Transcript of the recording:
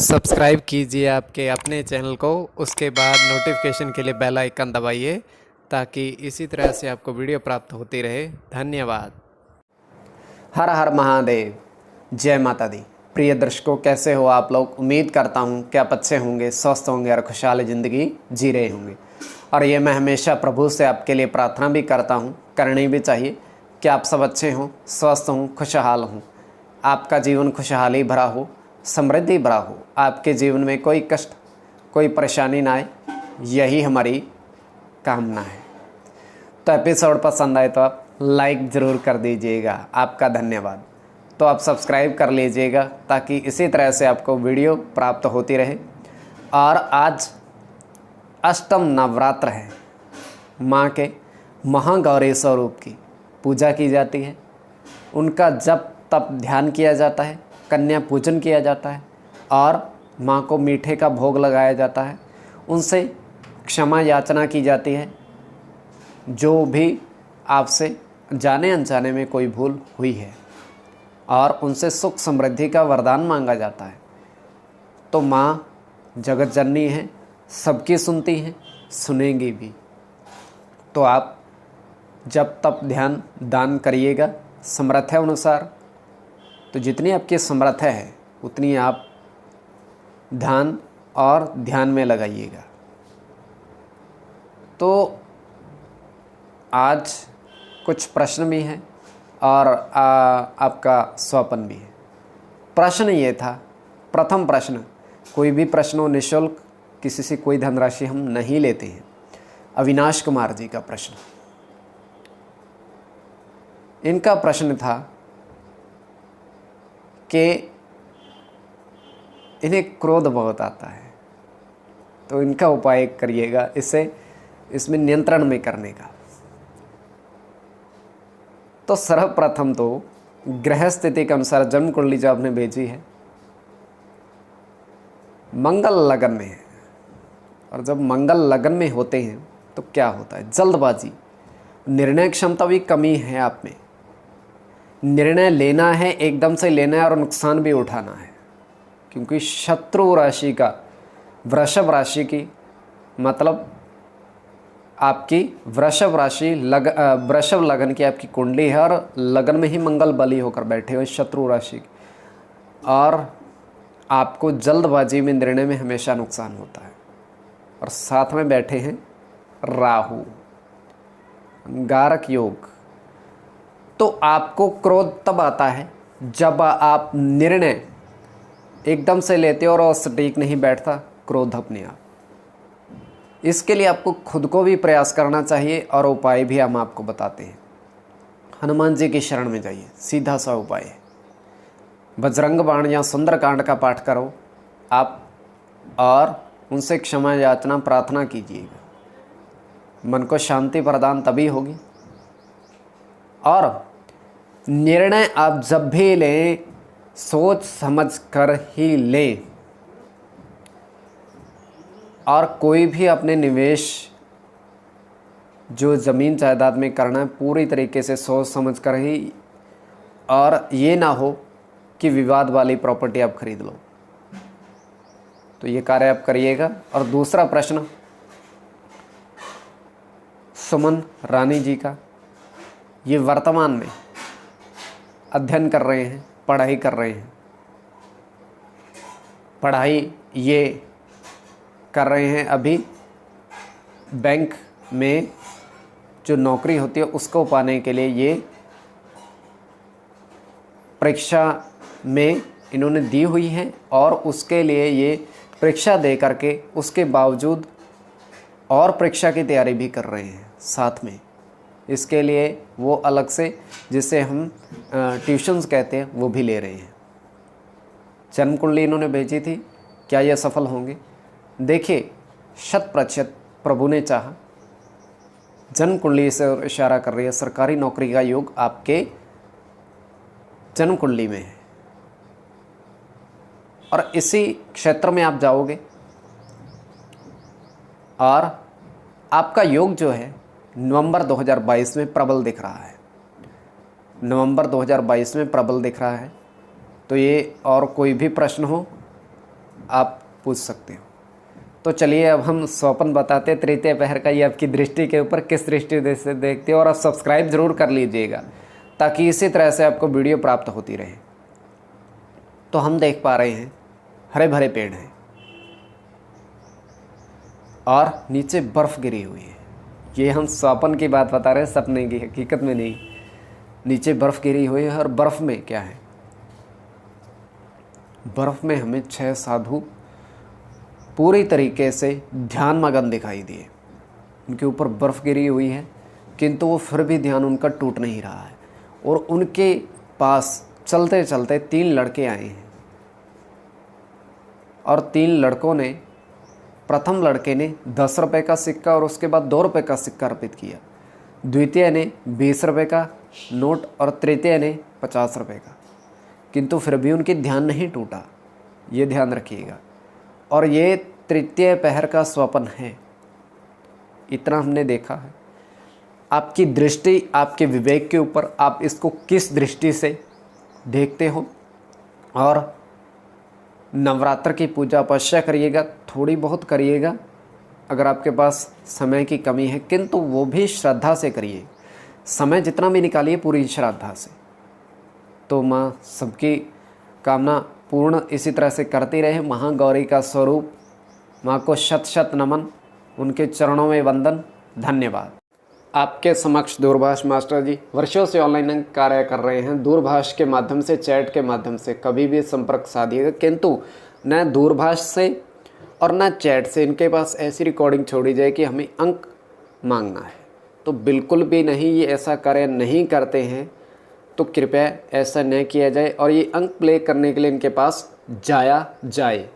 Subscribe कीजिए आपके अपने चैनल को, उसके बाद नोटिफिकेशन के लिए बेल आइकन दबाइए ताकि इसी तरह से आपको वीडियो प्राप्त होती रहे। धन्यवाद। हर हर महादेव, जय माता दी। प्रिय दर्शकों, कैसे हो आप लोग? उम्मीद करता हूँ कि आप अच्छे होंगे, स्वस्थ होंगे और खुशहाल ज़िंदगी जी रहे होंगे। और ये मैं हमेशा प्रभु से आपके लिए प्रार्थना भी करता हूँ, करनी भी चाहिए कि आप सब अच्छे हों, स्वस्थ हों, खुशहाल हों, आपका जीवन खुशहाली भरा हो, समृद्धि भरा हो, आपके जीवन में कोई कष्ट, कोई परेशानी ना आए, यही हमारी कामना है। तो एपिसोड पसंद आए तो आप लाइक ज़रूर कर दीजिएगा, आपका धन्यवाद। तो आप सब्सक्राइब कर लीजिएगा ताकि इसी तरह से आपको वीडियो प्राप्त होती रहे। और आज अष्टम नवरात्र है, माँ के महागौरी स्वरूप की पूजा की जाती है, उनका जप तप ध्यान किया जाता है, कन्या पूजन किया जाता है और माँ को मीठे का भोग लगाया जाता है। उनसे क्षमा याचना की जाती है, जो भी आपसे जाने अनजाने में कोई भूल हुई है, और उनसे सुख समृद्धि का वरदान मांगा जाता है। तो माँ जगत जननी है, सबकी सुनती हैं, सुनेंगी भी। तो आप जब तप ध्यान दान करिएगा समर्थ अनुसार, तो जितनी आपकी समर्थ है उतनी आप ध्यान और ध्यान में लगाइएगा। तो आज कुछ प्रश्न भी हैं और आपका स्वपन भी है। प्रश्न ये था, प्रथम प्रश्न, कोई भी प्रश्न हो निःशुल्क, किसी से कोई धनराशि हम नहीं लेते हैं। अविनाश कुमार जी का प्रश्न, इनका प्रश्न था कि इन्हें क्रोध बहुत आता है, तो इनका उपाय करिएगा इसमें नियंत्रण में करने का। तो सर्वप्रथम तो ग्रह स्थिति के अनुसार जन्म कुंडली जो आपने भेजी है मंगल लगन में है, और जब मंगल लगन में होते हैं तो क्या होता है? जल्दबाजी, निर्णय क्षमता भी कमी है आप में। निर्णय लेना है, एकदम से लेना है और नुकसान भी उठाना है, क्योंकि शत्रु राशि का वृषभ राशि की मतलब आपकी वृषभ राशि वृषभ लगन की आपकी कुंडली है, और लगन में ही मंगल बली होकर बैठे हुए शत्रु राशि की, और आपको जल्दबाजी में निर्णय में हमेशा नुकसान होता है। और साथ में बैठे हैं राहु, गारक योग। तो आपको क्रोध तब आता है जब आप निर्णय एकदम से लेते हो और सटीक नहीं बैठता, क्रोध अपने आप। इसके लिए आपको खुद को भी प्रयास करना चाहिए और उपाय भी हम आपको बताते हैं। हनुमान जी की शरण में जाइए, सीधा सा उपाय है, बजरंग बाण या सुंदरकांड का पाठ करो आप, और उनसे क्षमा याचना प्रार्थना कीजिएगा। मन को शांति प्रदान तभी होगी। और निर्णय आप जब भी लें, सोच समझ कर ही लें, और कोई भी अपने निवेश जो ज़मीन जायदाद में करना है पूरी तरीके से सोच समझ कर ही, और ये ना हो कि विवाद वाली प्रॉपर्टी आप खरीद लो। तो ये कार्य आप करिएगा। और दूसरा प्रश्न सुमन रानी जी का, ये वर्तमान में अध्ययन कर रहे हैं, पढ़ाई कर रहे हैं, पढ़ाई ये कर रहे हैं अभी, बैंक में जो नौकरी होती है उसको पाने के लिए ये परीक्षा में इन्होंने दी हुई है, और उसके लिए ये परीक्षा दे करके उसके बावजूद और परीक्षा की तैयारी भी कर रहे हैं साथ में। इसके लिए वो अलग से, जिसे हम ट्यूशन्स कहते हैं, वो भी ले रहे हैं। जन्म कुंडली इन्होंने भेजी थी, क्या यह सफल होंगे? देखिए, 100% प्रभु ने चाहा, जन्म कुंडली से इशारा कर रही है, सरकारी नौकरी का योग आपके जन्म कुंडली में है, और इसी क्षेत्र में आप जाओगे, और आपका योग जो है नवंबर 2022 में प्रबल दिख रहा है। नवंबर 2022 में प्रबल दिख रहा है। तो ये, और कोई भी प्रश्न हो आप पूछ सकते हो। तो चलिए अब हम स्वप्न बताते हैं तृतीय पहर का, ये आपकी दृष्टि के ऊपर किस दृष्टि से देखते हो। और आप सब्सक्राइब जरूर कर लीजिएगा ताकि इसी तरह से आपको वीडियो प्राप्त होती रहे। तो हम देख पा रहे हैं हरे भरे पेड़ हैं और नीचे बर्फ़ गिरी हुई है। ये हम स्वप्न की बात बता रहे हैं, सपने की, हकीकत में नहीं। नीचे बर्फ़ गिरी हुई है और बर्फ़ में क्या है, बर्फ़ में हमें 6 साधु पूरी तरीके से ध्यान मगन दिखाई दिए। उनके ऊपर बर्फ़ गिरी हुई है किंतु वो फिर भी ध्यान उनका टूट नहीं रहा है। और उनके पास चलते चलते 3 लड़के आए हैं और 3 लड़कों ने, प्रथम लड़के ने 10 रुपये का सिक्का और उसके बाद 2 रुपये का सिक्का अर्पित किया, द्वितीय ने 20 रुपये का नोट और तृतीय ने 50 रुपये का। किंतु फिर भी उनकी ध्यान नहीं टूटा, ये ध्यान रखिएगा। और ये तृतीय पहर का स्वप्न है, इतना हमने देखा है। आपकी दृष्टि आपके विवेक के ऊपर, आप इसको किस दृष्टि से देखते हो। और नवरात्र की पूजा अवश्य करिएगा, थोड़ी बहुत करिएगा अगर आपके पास समय की कमी है, किंतु वो भी श्रद्धा से करिए। समय जितना भी निकालिए पूरी श्रद्धा से। तो माँ सबकी कामना पूर्ण इसी तरह से करती रहे। महागौरी का स्वरूप माँ को शत शत नमन, उनके चरणों में वंदन, धन्यवाद। आपके समक्ष दूरभाष मास्टर जी वर्षों से ऑनलाइन कार्य कर रहे हैं। दूरभाष के माध्यम से, चैट के माध्यम से कभी भी संपर्क साधिएगा, किंतु न दूरभाष से और न चैट से इनके पास ऐसी रिकॉर्डिंग छोड़ी जाए कि हमें अंक मांगना है। तो बिल्कुल भी नहीं, ये ऐसा कार्य नहीं करते हैं। तो कृपया ऐसा न किया जाए और ये अंक प्ले करने के लिए इनके पास जाया जाए।